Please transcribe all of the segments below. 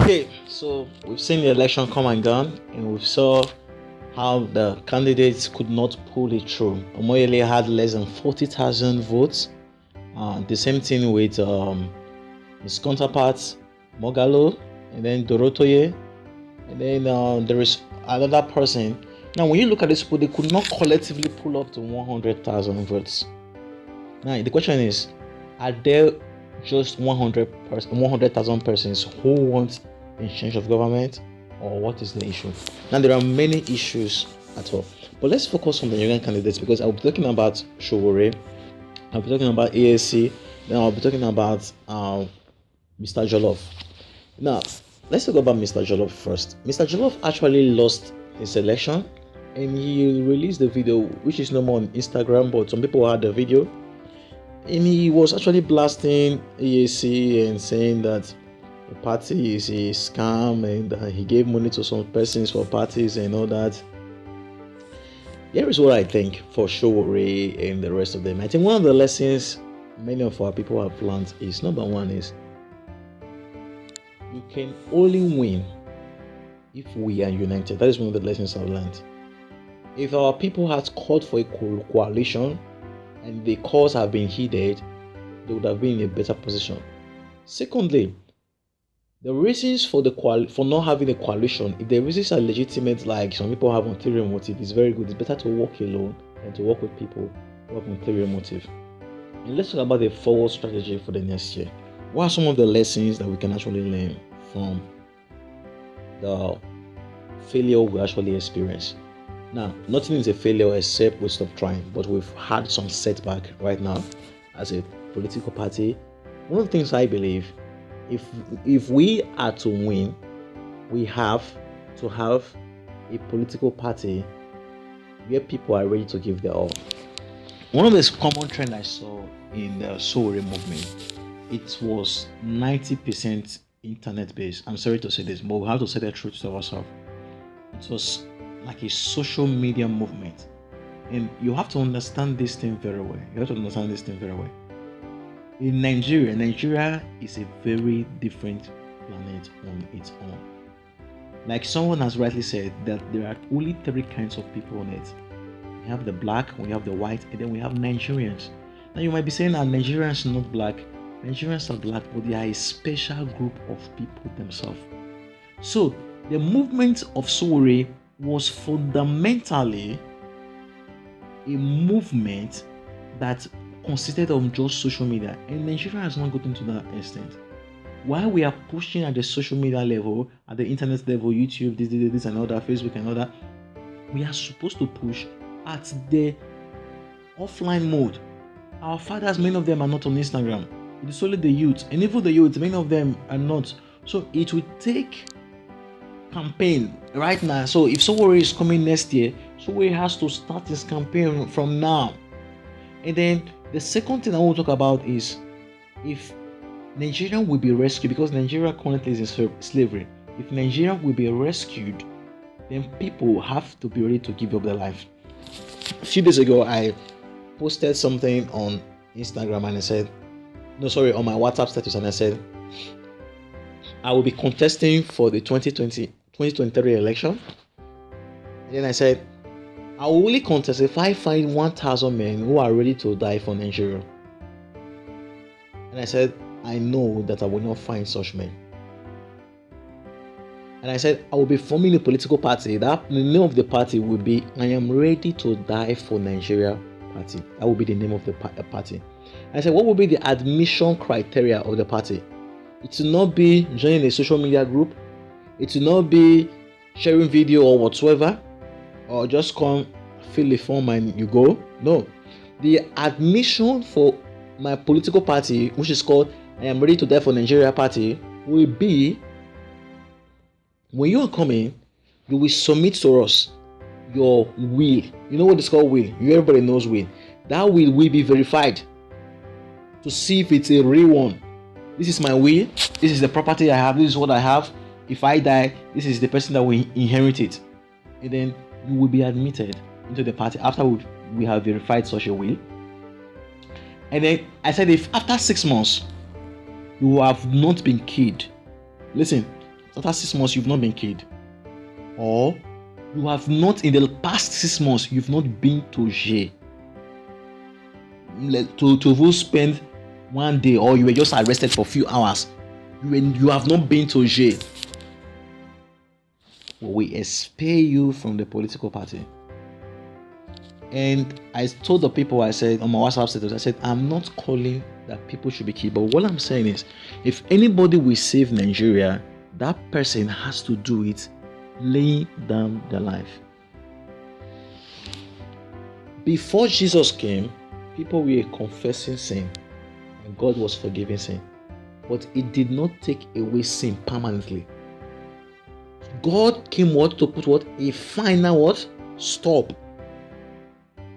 Okay, so we've seen the election come and gone, and we saw how the candidates could not pull it through. Omoyele had less than 40,000 votes. The same thing with his counterparts, Mogalo, and then Dorotoye, and then there is another person. Now, when you look at these people, they could not collectively pull up to 100,000 votes. Now, the question is, are there just 100,000 persons who want a change of government, or what is the issue? Now, there are many issues at all, but let's focus on the Nigerian candidates, because I'll be talking about Sowore, I'll be talking about ASC, then I'll be talking about Mr. Jollof. Now, let's talk about Mr. Jollof first. Mr. Jollof actually lost his election, and he released the video, which is no more on Instagram, but some people had the video, and he was actually blasting AAC and saying that the party is a scam, and he gave money to some persons for parties and all that. Here is what I think for Sowore and the rest of them. I think one of the lessons many of our people have learned is, number one is, you can only win if we are united. That is one of the lessons I've learned. If our people had called for a coalition and the cause have been heeded, they would have been in a better position. Secondly, the reasons for not having a coalition, if the reasons are legitimate, like some people have ulterior motive, it's very good. It's better to work alone than to work with people who have ulterior motive. And let's talk about the forward strategy for the next year. What are some of the lessons that we can actually learn from the failure we actually experienced? Now, nothing is a failure except we stop trying, but we've had some setback right now as a political party. One of the things I believe, if we are to win, we have to have a political party where people are ready to give their all. One of the common trends I saw in the Sowore movement, it was 90% internet based. I'm sorry to say this, but we have to say the truth to ourselves. It was like a social media movement, and you have to understand this thing very well. In Nigeria is a very different planet on its own. Like someone has rightly said, that there are only three kinds of people on it. We have the black, we have the white, and then we have Nigerians. Now you might be saying that Nigerians are not black. Nigerians are black, but they are a special group of people themselves. So the movement of Sowore was fundamentally a movement that consisted of just social media, and Nigeria has not gotten to that extent. While we are pushing at the social media level, at the internet level, YouTube, this and all that, Facebook and all that, we are supposed to push at the offline mode. Our fathers, many of them are not on Instagram. It is only the youth, and even the youth, many of them are not. So it will take campaign right now. So if Sowore is coming next year, Sowore has to start his campaign from now. And then the second thing I want to talk about is, if Nigeria will be rescued, because Nigeria currently is in slavery. If Nigeria will be rescued, then people have to be ready to give up their life. A few days ago, I posted something on Instagram, and I said, on my WhatsApp status, and I said, I will be contesting for the 2023 election. And then I said, I will only contest if I find 1,000 men who are ready to die for Nigeria. And I said, I know that I will not find such men. And I said, I will be forming a political party. That the name of the party will be I Am Ready to Die for Nigeria Party. That will be the name of the party. And I said, what will be the admission criteria of the party? It will not be joining a social media group. It will not be sharing video or whatsoever, or just come fill the form and you go. No. The admission for my political party, which is called I Am Ready to Die for Nigeria Party, will be, when you are coming, you will submit to us your will. You know what is called will? Everybody knows will. That will be verified to see if it's a real one. This is my will. This is the property I have. This is what I have. If I die, this is the person that will inherit it. And then you will be admitted into the party after we have verified such a will. And then I said, if after 6 months you have not been killed, listen, after 6 months you've not been killed, or you have not in the past 6 months you've not been to jail, to spend one day, or you were just arrested for a few hours, you have not been to jail, we expel you from the political party. And I told the people, I said on my WhatsApp status, I said, I'm not calling that people should be killed, but what I'm saying is, if anybody will save Nigeria, that person has to do it laying down their life. Before Jesus came, people were confessing sin and God was forgiving sin, but it did not take away sin permanently. God came to put a final stop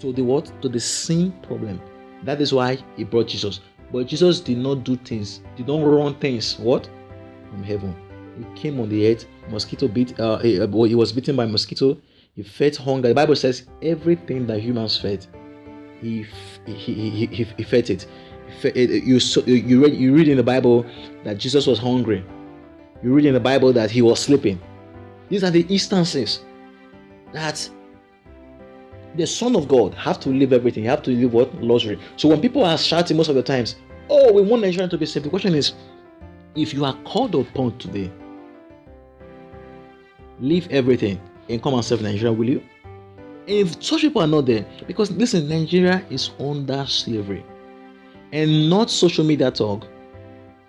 to the sin problem. That is why he brought Jesus. But Jesus did not do things, did not run things from heaven. He came on the earth, he was bitten by mosquito, he fed hunger. The Bible says everything that humans fed, he fed it. You read in the Bible that Jesus was hungry. You read in the Bible that he was sleeping. These are the instances that the Son of God have to live everything. You have to live luxury. So when people are shouting most of the times, oh, we want Nigeria to be safe, the question is, if you are called upon today, leave everything and come and serve Nigeria, will you? And if such people are not there, because listen, Nigeria is under slavery and not social media talk.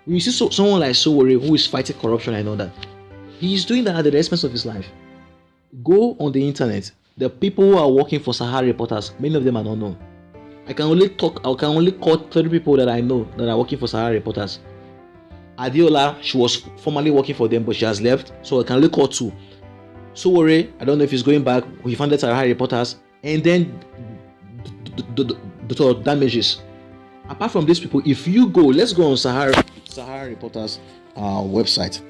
When you see someone like Sowore who is fighting corruption and all that, he is doing that at the expense of his life. Go on the internet. The people who are working for Sahara Reporters, many of them are not known. I can only call 30 people that I know that are working for Sahara Reporters. Adiola, she was formerly working for them, but she has left, so I can only call 2. Sowore, I don't know if he's going back. He founded Sahara Reporters, and then the damages. Apart from these people, if you go, let's go on Sahara Reporters website.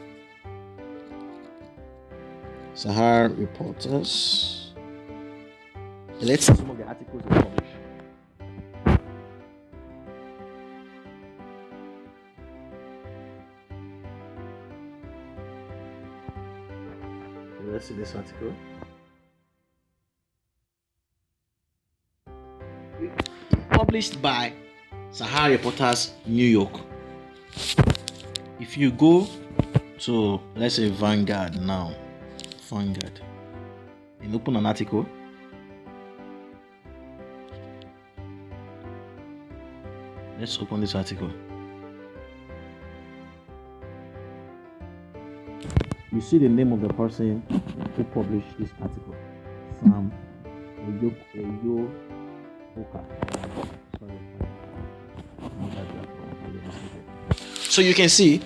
Sahara Reporters. Let's see some of the articles they publish. Let's see this article. Published by Sahara Reporters, New York. If you go to, let's say, Vanguard now, and open an article, let's open this article. You see the name of the person who published this article, Sam Eyoboka. So you can see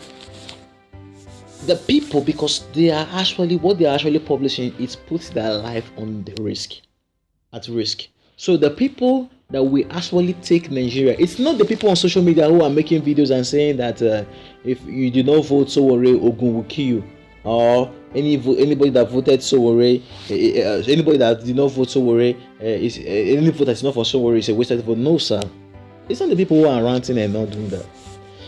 the people, because they are actually publishing, it puts their life at risk. So the people that we actually take Nigeria, it's not the people on social media who are making videos and saying that if you do not vote Sowore, Ogun will kill you, or anybody that voted Sowore, anybody that did not vote Sowore, any vote that's not for Sowore is a wasted vote. No, sir. It's not the people who are ranting and not doing that.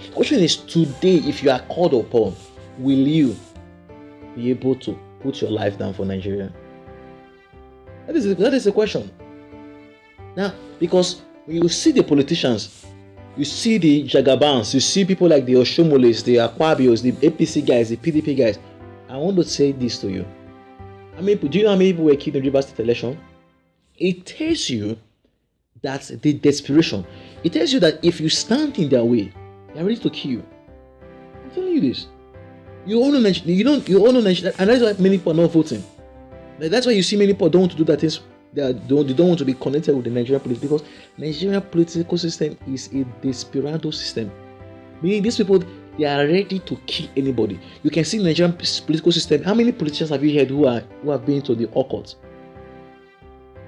The question is, today, if you are called upon, will you be able to put your life down for Nigeria? That is the question. Now, because when you see the politicians, you see the Jagabans, you see people like the Oshomoles, the Akwabios, the APC guys, the PDP guys, I want to say this to you. Do you know how many people were killed in the Rivers State election? It tells you that the desperation. It tells you that if you stand in their way, they are ready to kill you. I'm telling you this. You all know Nigeria, and that's why many people are not voting. That's why you see many people don't want to do that things. They don't want to be connected with the Nigerian police, because Nigerian political system is a desperado system. Meaning these people, they are ready to kill anybody. You can see Nigerian political system. How many politicians have you heard who have been to the occult?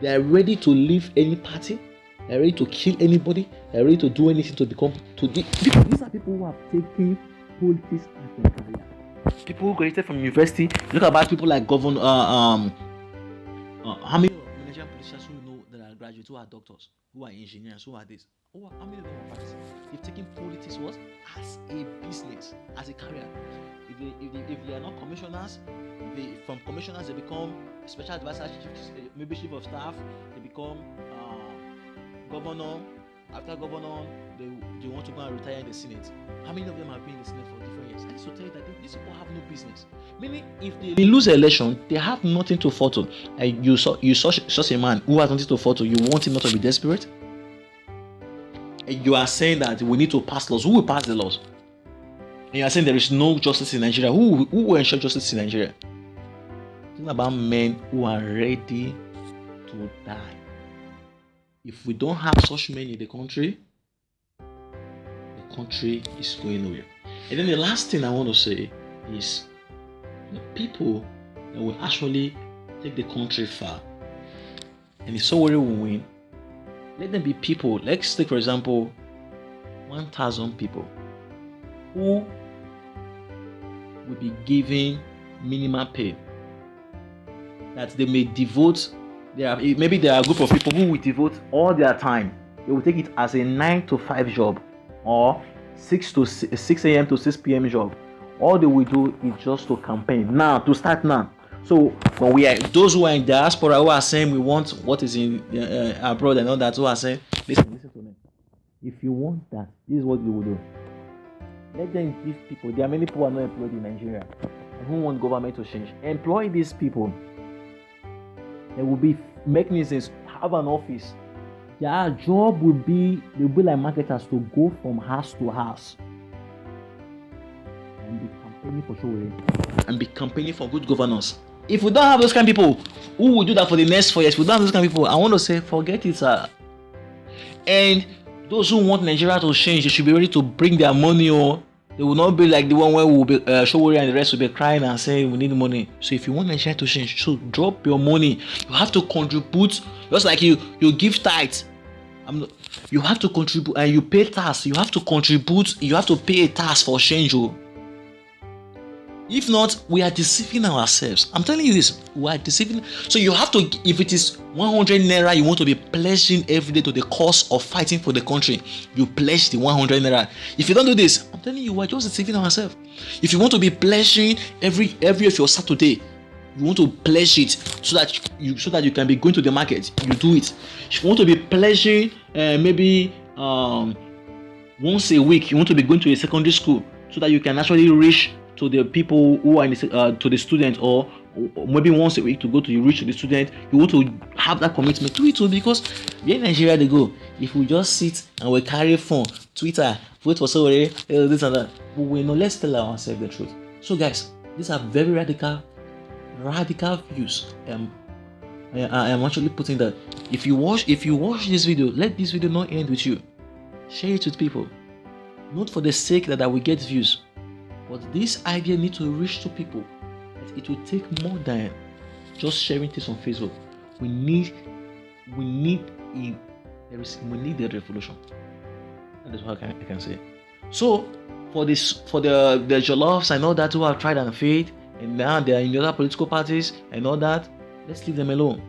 They are ready to leave any party. They are ready to kill anybody. They are ready to do anything to become these are people who have taken politics as their career. People who graduated from university. Look about people like Governor. How many Nigerian politicians who know that are graduates, who are doctors, who are engineers, who are this? How many of them are practicing? They've taken politics as a business, as a career. If they are not commissioners. From commissioners they become special advisor, maybe chief of staff. They become governor. After governor, they want to go and retire in the Senate. How many of them have been in the Senate for different years? I used to tell you that these people have no business. Meaning, if they lose an election, they have nothing to photo. And you saw such a man who has nothing to photo. You want him not to be desperate? And you are saying that we need to pass laws. Who will pass the laws? And you are saying there is no justice in Nigeria. Who will ensure justice in Nigeria? It's about men who are ready to die. If we don't have such men in the country is going nowhere. And then the last thing I want to say is the people that will actually take the country far. And if Sowore will win, let them be people. Let's take, for example, 1,000 people who will be given minimum pay. That they may devote. Maybe there are a group of people who will devote all their time. They will take it as a 9 to 5 job or 6 a.m. to 6 p.m. job. All they will do is just to campaign now, to start now. So when we are those who are in diaspora who are saying we want what is in abroad and all that, who are saying listen to me. If you want that, this is what you will do. Let them give people. There are many people who are not employed in Nigeria and who want government to change. Employ these people. There will be mechanisms, have an office. Their job will be, they'll be like marketers to go from house to house and be campaigning for Sowore and be campaigning for good governance. If we don't have those kind of people, who will do that for the next 4 years? If we don't have those kind of people, I want to say, forget it, sir. And those who want Nigeria to change, they should be ready to bring their money, or they will not be like the one where we'll be Sowore and the rest will be crying and saying we need money. So if you want Nigeria to change, so drop your money. You have to contribute, just like you give tithes. You have to contribute and you pay tax. You have to contribute. You have to pay a tax for change. If not, we are deceiving ourselves. I'm telling you this, we are deceiving. So you have to, if it is 100 naira, you want to be pledging every day to the cause of fighting for the country, you pledge the 100 naira. If you don't do this, I'm telling you, we are just deceiving ourselves. If you want to be pledging every of your Saturday, you want to pledge it so that you can be going to the market, you do it. If you want to be pledging maybe once a week, you want to be going to a secondary school so that you can actually reach to the people who are in to the student, or maybe once a week to go to reach to the student. You want to have that commitment to it too, because in Nigeria they go. If we just sit and we carry phone, Twitter, vote for Sowore, this and that, but we know, let's tell ourselves the truth. So guys, these are very radical views. I am actually putting that. If you watch this video, let this video not end with you. Share it with people, not for the sake that I will get views. But this idea needs to reach to people. It will take more than just sharing this on Facebook. We need the revolution. That is what I can say. So for the Jollofs and all that who have tried and failed, and now they are in the other political parties and all that, let's leave them alone.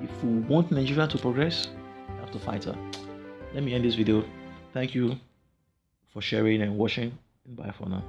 If we want Nigeria to progress, we have to fight her. Let me end this video. Thank you for sharing and watching, and bye for now.